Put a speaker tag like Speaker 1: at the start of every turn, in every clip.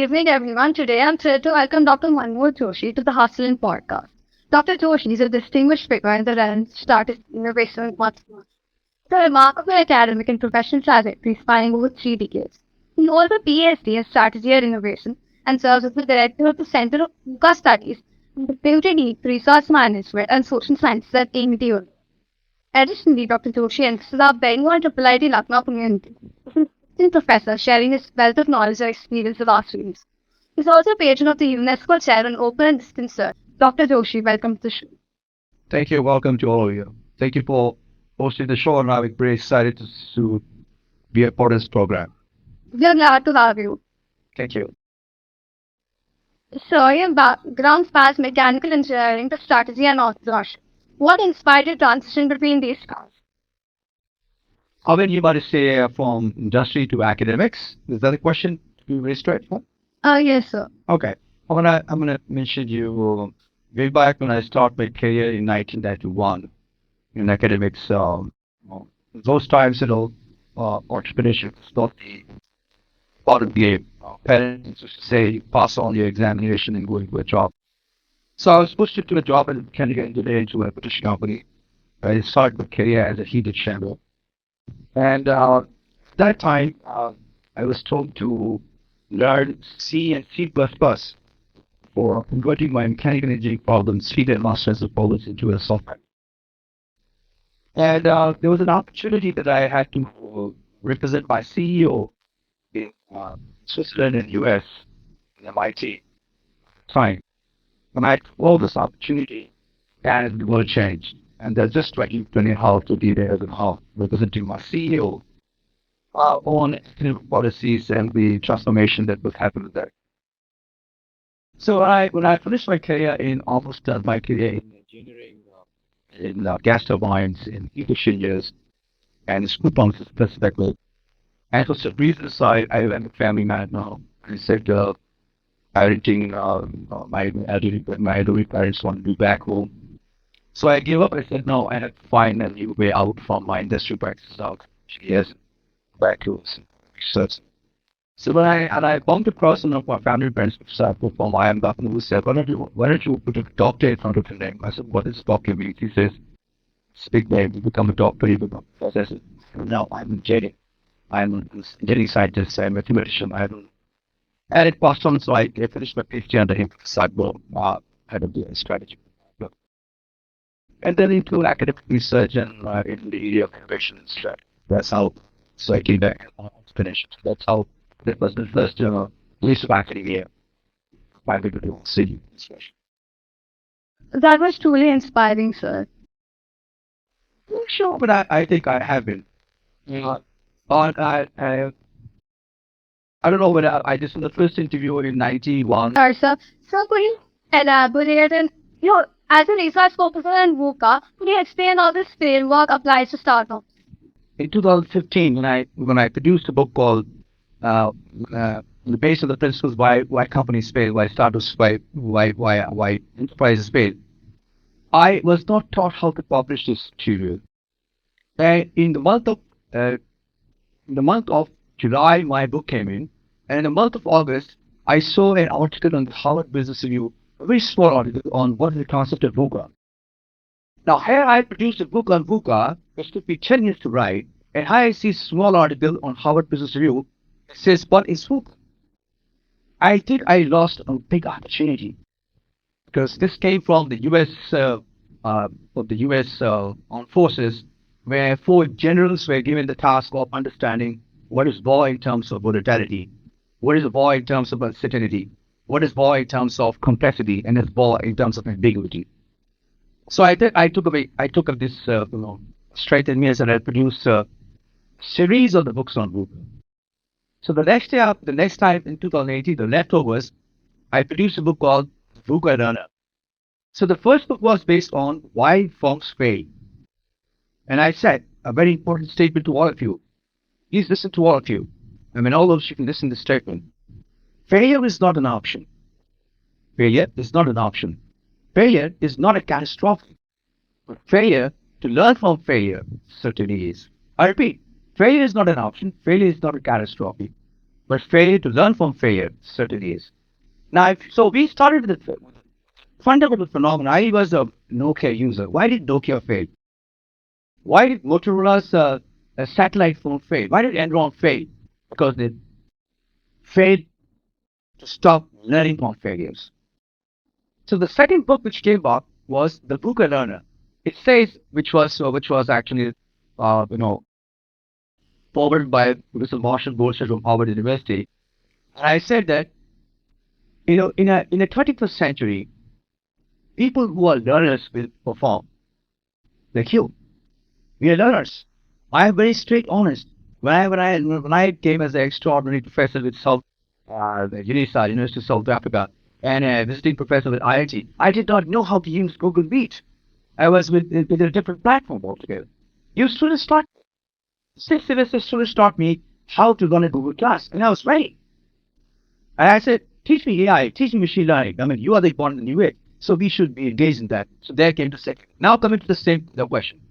Speaker 1: evening, everyone. Today I'm thrilled to welcome Dr. Manoj Joshi to the hustlEN podcast. Dr. Joshi is a distinguished figure in the realm of startup innovation and entrepreneurship. The remarkable academic and professional trajectory spanning over 3 decades. He holds a Ph.D. in strategy and innovation and serves as the director of the Center of VUCA Studies and the Ph.D. Resource Management and Social Sciences at Amity University. Additionally, Dr. Joshi enters our very own IIIT Lucknow community. He's an assistant professor sharing his wealth of knowledge and experience with our students. He's also a patron of the UNESCO Chair on Open and Distance Research. Dr. Joshi, welcome to the show.
Speaker 2: Thank you. Welcome to all of you. Thank you for hosting the show, and I'm very excited to be a part of this program.
Speaker 1: We are glad to have you.
Speaker 2: Thank you.
Speaker 1: So, your background spans mechanical engineering to strategy and entrepreneurship. What inspired your transition between these paths?
Speaker 2: How many you might say from industry to academics? Is that a question to be very straightforward?
Speaker 1: Yes, sir.
Speaker 2: Okay. I'm gonna mention you way back when I started my career in 1991 in academics. Those times, entrepreneurship was not the part of the game. Parents used to say, pass on your examination and go into a job. So I was pushed into a job in mechanical engineering to a British company. I started my career as a heated chamber. And that time, I was told to learn C and C++ for converting my mechanical engineering problems, feed and masters of problems into a software. And there was an opportunity that I had to represent my CEO in Switzerland and US in MIT. Fine. And I took this opportunity, and the world changed. And there's just 20 to be there and how representing my CEO on policies and the transformation that was happening there. So when I finished my career in almost my career in engineering, in gas turbines, in heat exchangers, and screw pumps specifically, and for some reasons I am a family man now. I said parenting, my elderly parents want to be back home. So I gave up. I said, no, I have to find a new way out from my industrial practices out. Yes, back to research. So when I bumped across one of my family friends from IIM who said, why don't you put a doctor in front of your name? I said, what does doctor mean? He says, it's a big name. You become a doctor, you become a professor. No, I'm engineering. I'm an engineering scientist. I'm a mathematician. And it passed on, so I finished my PhD under him. So I had a BA strategy. And then into academic research and in the area of innovation and strategy. That's how, so I came back and finished. That's how, that was the first piece of academia by the city.
Speaker 1: That was truly inspiring, sir.
Speaker 2: Sure, but I think I have been. I don't know whether I just in the first interview in 91.
Speaker 1: Sir, could you elaborate and as a research focused on VUCA, could you explain how this framework applies to startups?
Speaker 2: In 2015, when I produced a book called the base of the principles why companies fail, why startups fail, why enterprises fail, I was not taught how to publish this material. And in the month of July, my book came in, and in the month of August, I saw an article on the Harvard Business Review, a very small article on what is the concept of VUCA. Now, here I produced a book on VUCA, which took me 10 years to write, and here I see a small article on Harvard Business Review that says, what is VUCA? I think I lost a big opportunity, because this came from the U.S. Armed Forces, where 4 generals were given the task of understanding what is war in terms of volatility, what is war in terms of uncertainty, what is war in terms of complexity, and is war in terms of ambiguity. So I took up this straight in me as I produced a series of the books on VUCA. So the next time in 2018, the leftovers, I produced a book called VUCA Runner. So the first book was based on why firms fail. And I said a very important statement to all of you. Please listen to all of you. I mean, all of you can listen to this statement. Failure is not an option. Failure is not an option. Failure is not a catastrophe. But failure, to learn from failure, certainly is. I repeat, failure is not an option. Failure is not a catastrophe. but failure to learn from failure certainly is. Now, so we started with the fundamental phenomenon. I was a Nokia user. Why did Nokia fail? Why did Motorola's satellite phone fail? Why did Enron fail? Because they failed to stop learning from failures. So the second book which came up was the VUCA Learner. It says, which was actually, you know, forwarded by Professor Marshall Goldstein from Harvard University. And I said that, in a 21st century, people who are learners will perform. Like you, we are learners. I am very straight honest. When I came as an extraordinary professor with the UNISA, University of South Africa, and a visiting professor with IIT, I did not know how to use Google Meet. I was with a different platform altogether. You students taught 6 semesters students taught me how to run a Google class, and I was ready. And I said, teach me AI, teach me machine learning. I mean, you are the important new way. So we should be engaged in that. So there came the second. Now coming to the question.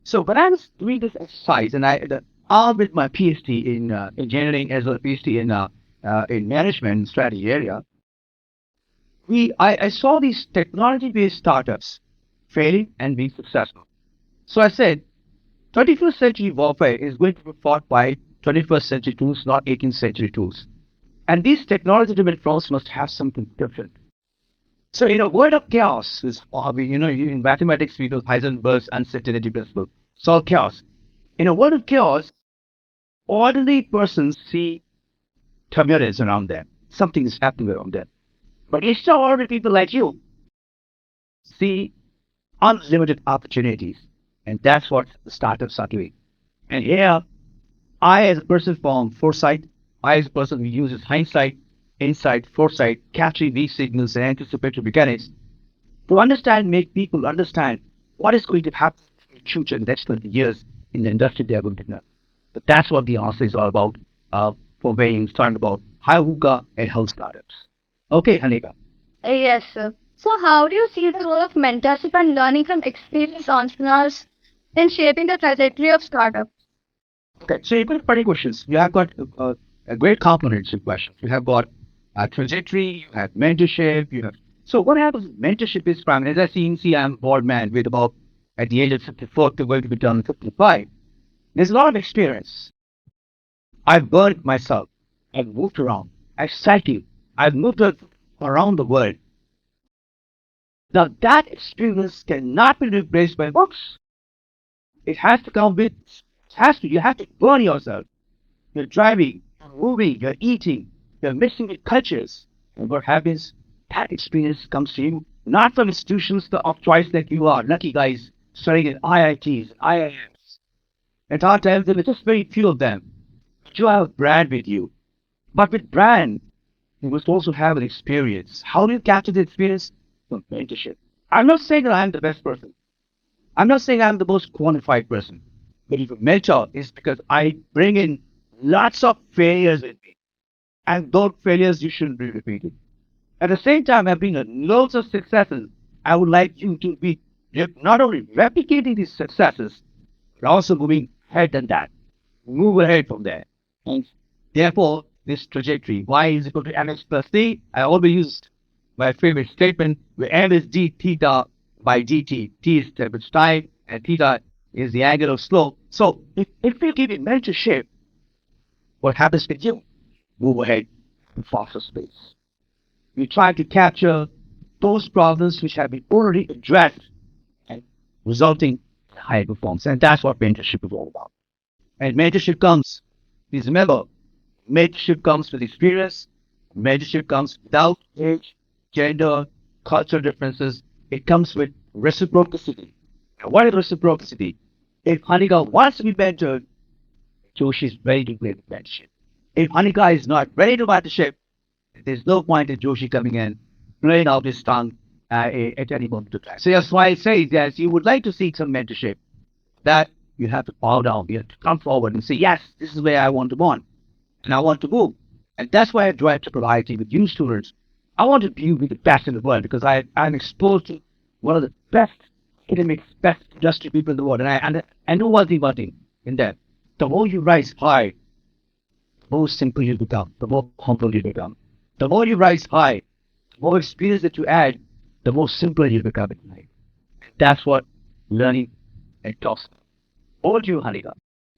Speaker 2: So when I was doing this exercise, and I with my Ph.D. in engineering as well as Ph.D. in management strategy area, I saw these technology-based startups failing and being successful. So I said, 21st century warfare is going to be fought by 21st century tools, not 18th century tools. And these technology-driven fronts must have something different. So in a world of chaos, in mathematics we know Heisenberg's uncertainty principle. Solve chaos. In a world of chaos, ordinary persons see turbulence around them. Something is happening around them. But extraordinary people like you see unlimited opportunities. And that's what the startups are doing. And here, I, as a person from foresight, I, as a person who uses hindsight, insight, foresight, capturing these signals and anticipatory mechanics to understand, make people understand what is going to happen in the future in the next 20 years in the industry they are going to learn. But that's what the answer is all about for being starting about how VUCA and how startups. Okay, Hanika.
Speaker 1: Yes, sir. So, how do you see the role of mentorship and learning from experienced entrepreneurs in shaping the trajectory of startups?
Speaker 2: Okay, so you've got funny questions. You have got a great components in questions. You have got a trajectory, you have mentorship, you have. So what happens? Mentorship is primary. As I see, I'm a bald man with about at the age of 54 to going to be done 55. There's a lot of experience. I've burned myself. I've moved around. I've cycled. I've moved around the world. Now that experience cannot be replaced by books. It has to come with. It has to. You have to burn yourself. You're driving, you're moving, you're eating, you're mixing with cultures. And what happens? That experience comes to you not from institutions of choice like you are, lucky guys studying in IITs, IIMs. At our times, there were just very few of them. But you have a brand with you. But with brand, you must also have an experience. How do you capture the experience? From mentorship. I'm not saying that I'm the best person. I'm not saying I'm the most qualified person. But if a mentor is because I bring in lots of failures with me. And those failures you shouldn't be repeating. At the same time, I bring in loads of successes. I would like you to be not only replicating these successes, but also moving ahead than that. Move ahead from there. And therefore, this trajectory, y is equal to mx plus c, I always used my favorite statement where m is d theta by dt. T is temperature time, and theta is the angle of slope. So if you give it mentorship, what happens with you? Move ahead in faster space. We try to capture those problems which have been already addressed and resulting in higher performance. And that's what mentorship is all about. And mentorship comes, please remember, mentorship comes with experience. Mentorship comes without age, gender, cultural differences. It comes with reciprocity. And what is reciprocity? If Hanika wants to be mentored, Joshi is ready to play the mentorship. If Hanika is not ready to mentorship, there's no point in Joshi coming in, playing out his tongue at any moment of time. So that's why I say that you would like to seek some mentorship, that you have to bow down. You have to come forward and say, yes, this is where I want to go on, and I want to move. And that's why I drive to IIT with you students. I want to be the best in the world because I'm exposed to one of the best academics, best industry people in the world. And I know one thing in that. The more you rise high, the more simple you become, the more humble you become. The more you rise high, the more experience that you add, the more simpler you become in life. That's what learning and talks. Over to you, Hanika.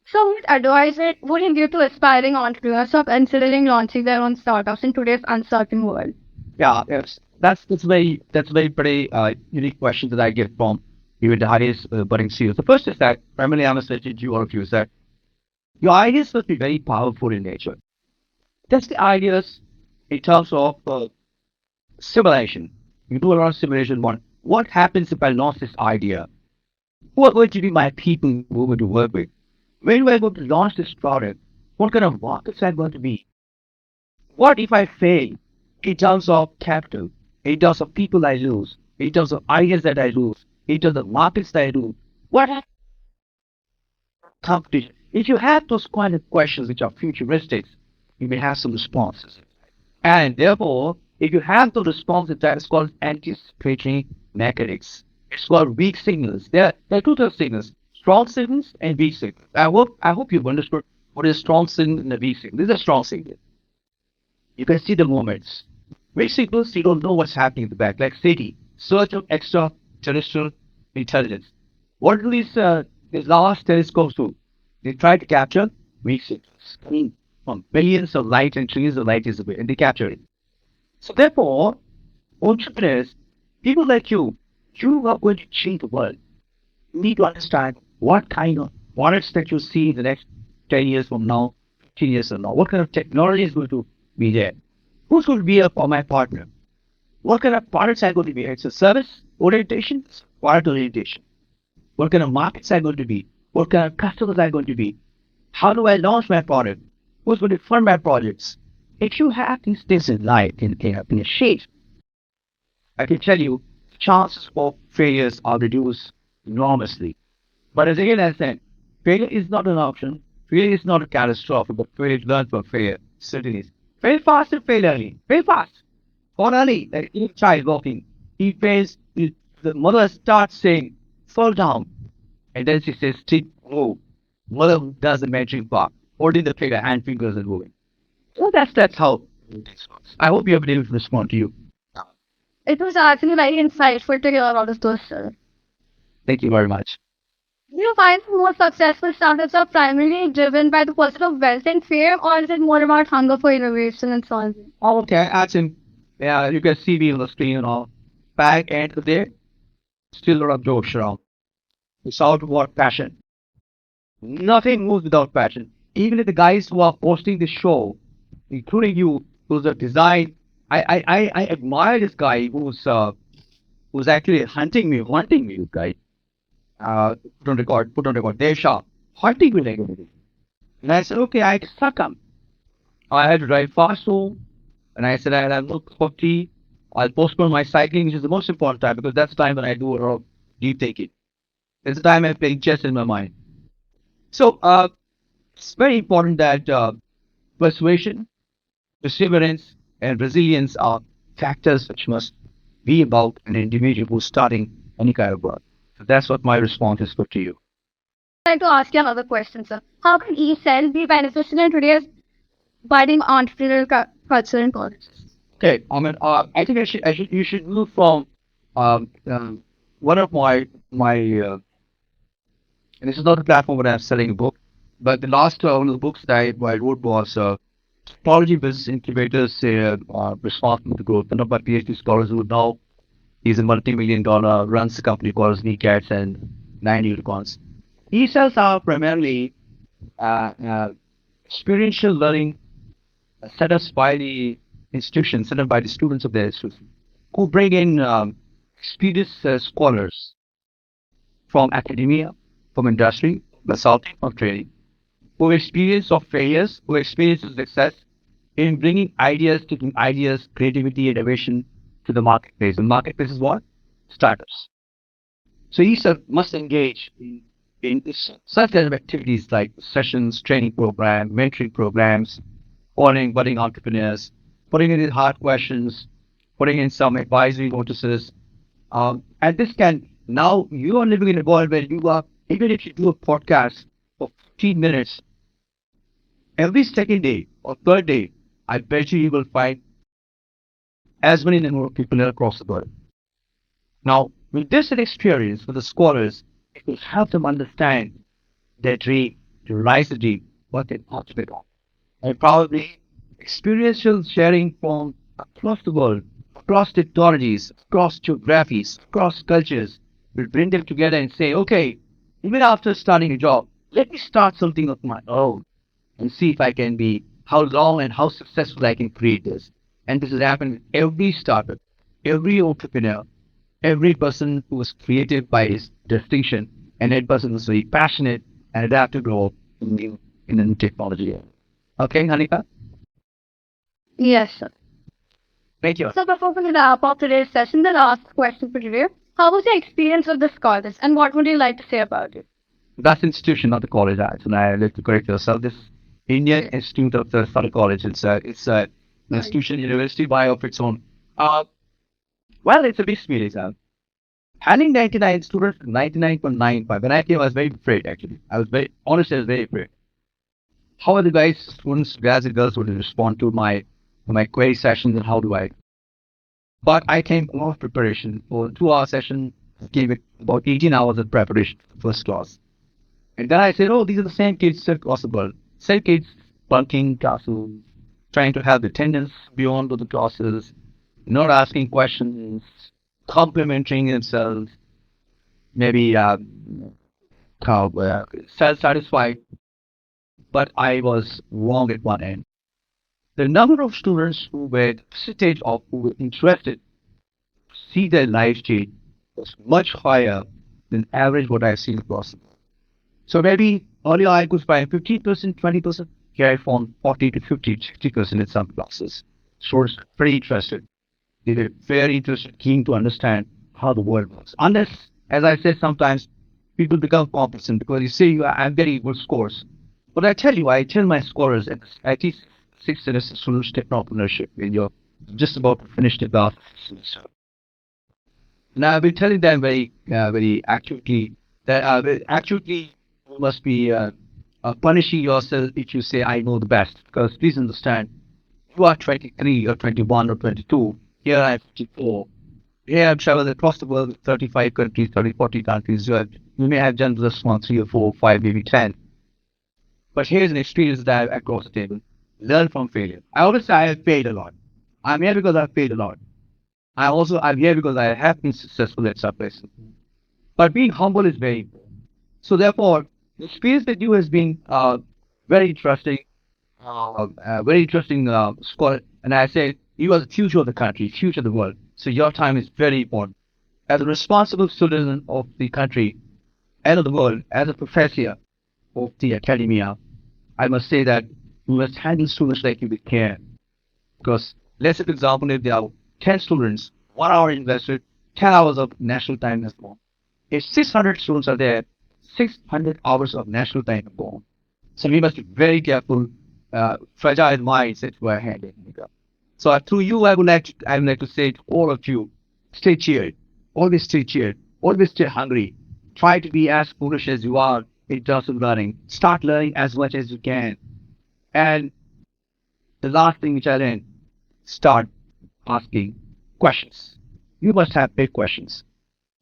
Speaker 1: So, what advice would you give to aspiring entrepreneurs who are considering launching their own startups in today's uncertain world?
Speaker 2: Yeah, yes. That's very pretty unique question that I get from even the highest budding CEOs. The first is that primarily I'm messaging to all of you is that your ideas must be very powerful in nature. That's the ideas in terms of simulation. You do a lot of simulation. What happens if I lost this idea? Who are going to be my people who are going to work with? When do I go to launch this product? What kind of markets am I going to be? What if I fail in terms of capital, in terms of people I lose, in terms of ideas that I lose, in terms of markets that I lose? What happens to competition? If you have those kind of questions which are futuristic, you may have some responses. And therefore, if you have the responses, that is called anticipatory mechanics. It's called weak signals. There are two types of signals: strong signals and weak signals. I hope you've understood what is a strong signal and a weak signal. This is a strong signal. You can see the movements. Weak signals, you don't know what's happening in the back. Like SETI, Search of Extraterrestrial Intelligence. What do these last telescopes do? They try to capture weak signals coming from billions of light and trillions of light years away, and they capture it. So therefore, entrepreneurs, people like you are going to change the world. You need to understand what kind of products that you see in the next 10 years from now, 15 years from now. What kind of technology is going to be there? Who's going to be for my partner? What kind of products are going to be? It's a service orientation, it's product orientation. What kind of markets are going to be? What kind of customers are going to be? How do I launch my product? Who's going to fund my projects? If you have these things in life, in a shape, I can tell you, chances of failures are reduced enormously. But as again I said, failure is not an option. Failure is not a catastrophe, but failure to learn from failure certainly is. Fail fast and fail early. Fail fast. Or early, like any child walking. He fails, the mother starts saying, fall down. And then she says, stick, move. Mother does the magic part, holding the finger, hand fingers and moving. So that's how this works. I hope you have been able to respond to you.
Speaker 1: It was actually very insightful to hear all of those, sir.
Speaker 2: Thank you very much.
Speaker 1: Do you find the most successful startups are primarily driven by the pursuit of wealth and fame, or is it more about hunger for innovation and solving?
Speaker 2: Oh, okay, as in, yeah, you can see me on the screen and all. Back end of the day, still a lot of jokes around. It's all about passion. Nothing moves without passion. Even if the guys who are hosting the show, including you, who's a design, I admire this guy who's actually hunting me, guy. Put on record, they're sharp, hunting me like anything. And I said, okay, I succumb. I had to drive fast home, and I said, I'll have no cup of tea. I'll postpone my cycling, which is the most important time because that's the time when I do a lot of deep thinking. It's the time I'm playing chess in my mind. So it's very important that persuasion, perseverance, and resilience are factors which must be about an individual who's starting any kind of work. So that's what my response is put to you.
Speaker 1: I'd like to ask you another question, sir. How can e-cell be beneficial in today's budding entrepreneurial culture in colleges?
Speaker 2: Okay, I think you should move from one of and this is not a platform where I'm selling a book, but the last one of the books that I wrote was Technology Business Incubators Responsible to Growth. One of my PhD scholars who now he's a multi-million dollar, runs a company called Sneakats and 9 unicorns. E-cells are primarily experiential learning set up by the institution, set up by the students of the institution, who bring in experienced scholars from academia, from industry, consulting, from training, who have experience of failures, who have experience of success in bringing ideas, taking ideas, creativity, innovation to the marketplace. The marketplace is what? Startups. So ESA must engage in such kind of activities like sessions, training program, mentoring programs, calling budding entrepreneurs, putting in hard questions, putting in some advisory notices. And this can, now you are living in a world where you are, even if you do a podcast for 15 minutes, every second day, or third day, I bet you will find as many number of people across the world. Now, with this experience for the scholars, it will help them understand their dream, to realize the dream, what they ought to be on. And probably experiential sharing from across the world, across technologies, across geographies, across cultures, will bring them together and say, okay, even after starting a job, let me start something of my own and see if I can be, how long and how successful I can create this. And this has happened with every startup, every entrepreneur, every person who was creative by his distinction, and every person who was very passionate and adaptable in new technology. Okay, Hanika?
Speaker 1: Yes, sir.
Speaker 2: Thank you.
Speaker 1: So before we wrap up today's session, the last question for today. How was your experience with this college and what would you like to say about it?
Speaker 2: That's institution, not the college. And I like to correct yourself. This Indian Institute of the Study College. It's a institution, university by of its own. Uh, well, it's a big experience. Having 99 students, 99.95. When I came, I was very afraid. Actually, I was very honestly, I was very afraid. How are the guys, students, guys and girls would respond to my query sessions and how do I? But I came a lot of preparation for a 2 hour session. Gave it about 18 hours of preparation for first class. And then I said, oh, these are the same kids across the world. Same kids bunking classes, trying to have attendance beyond the classes, not asking questions, complimenting themselves, maybe self-satisfied. But I was wrong at one end. The number of students who were stage of who were interested to see their life change was much higher than average what I've seen across the world. So maybe earlier I could find 15%, 20%. Here I found 40 to 50, 60% in some classes. Students very interested. They were very interested, keen to understand how the world works. Unless, as I said, sometimes people become complacent because you say I'm getting good scores. But I tell my scholars, and I teach 6 semester students entrepreneurship when you're just about to finish the last semester. Now I've been telling them very accurately that accurately you must be punishing yourself if you say I know the best. Because please understand, you are 23 or 21 or 22. Here I am 54. Here I've traveled across the world, 35 countries, 30, 40 countries. You may have done just 1, 3 or 4, 5, maybe 10. But here's an experience that I've across the table. Learn from failure. I always say I have failed a lot. I'm here because I've failed a lot. I'm here because I have been successful at some places. But being humble is very important. So therefore, the experience with you has been very interesting, very interesting scholar. And I say you are the future of the country, future of the world. So your time is very important. As a responsible citizen of the country and of the world, as a professor of the academia, I must say that you must handle students like you with care. Because let's say, for example, if there are 10 students, 1 hour invested, 10 hours of national time has gone. If 600 students are there, 600 hours of national time have gone. So we must be very careful, fragile minds that we are handling. So through you, I would like to say to all of you, stay cheered, always stay hungry. Try to be as foolish as you are in terms of learning. Start learning as much as you can. And the last thing which I learned, start asking questions. You must have big questions.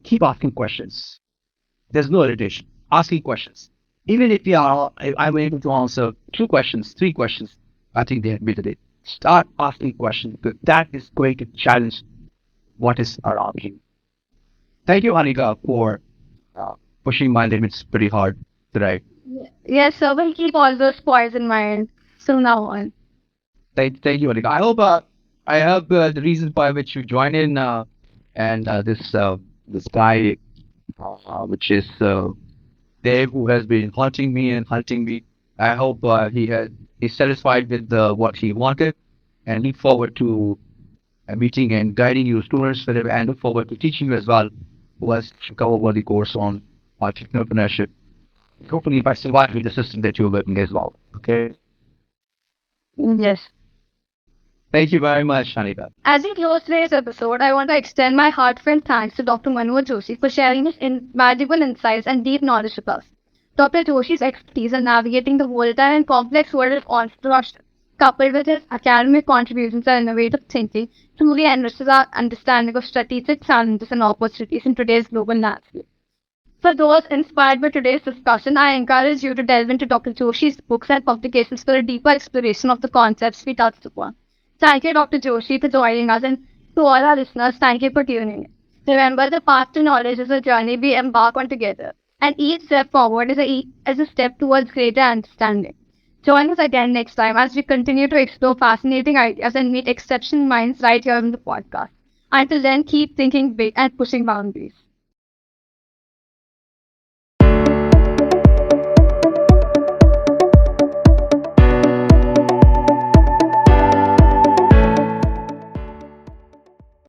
Speaker 2: Keep asking questions. There's no irritation. Asking questions. Even if I'm able to answer 2 questions, 3 questions, I think they admitted it. Start asking questions because that is going to challenge what is around you. Thank you, Anika, for pushing my limits pretty hard today.
Speaker 1: Yes, sir. We'll keep all those points in mind from now on.
Speaker 2: Thank you, Anika. I hope the reasons by which you joined in and this guy, which is Dave, who has been hunting me and hunting me. I hope he's satisfied with what he wanted, and look forward to meeting and guiding you students, and look forward to teaching you as well, who has to cover the course on entrepreneurship. Hopefully, if I survive with the system that you're working as well. Okay.
Speaker 1: Yes.
Speaker 2: Thank you very much, Anika.
Speaker 1: As we close today's episode, I want to extend my heartfelt thanks to Dr. Manoj Joshi for sharing his invaluable insights and deep knowledge with us. Dr. Joshi's expertise in navigating the volatile and complex world of entrepreneurship coupled with his academic contributions and innovative thinking, truly enriches our understanding of strategic challenges and opportunities in today's global landscape. For those inspired by today's discussion, I encourage you to delve into Dr. Joshi's books and publications for a deeper exploration of the concepts we touched upon. Thank you, Dr. Joshi, for joining us, and to all our listeners, thank you for tuning in. Remember, the path to knowledge is a journey we embark on together, and each step forward is a step towards greater understanding. Join us again next time as we continue to explore fascinating ideas and meet exceptional minds right here in the podcast. Until then, keep thinking big and pushing boundaries.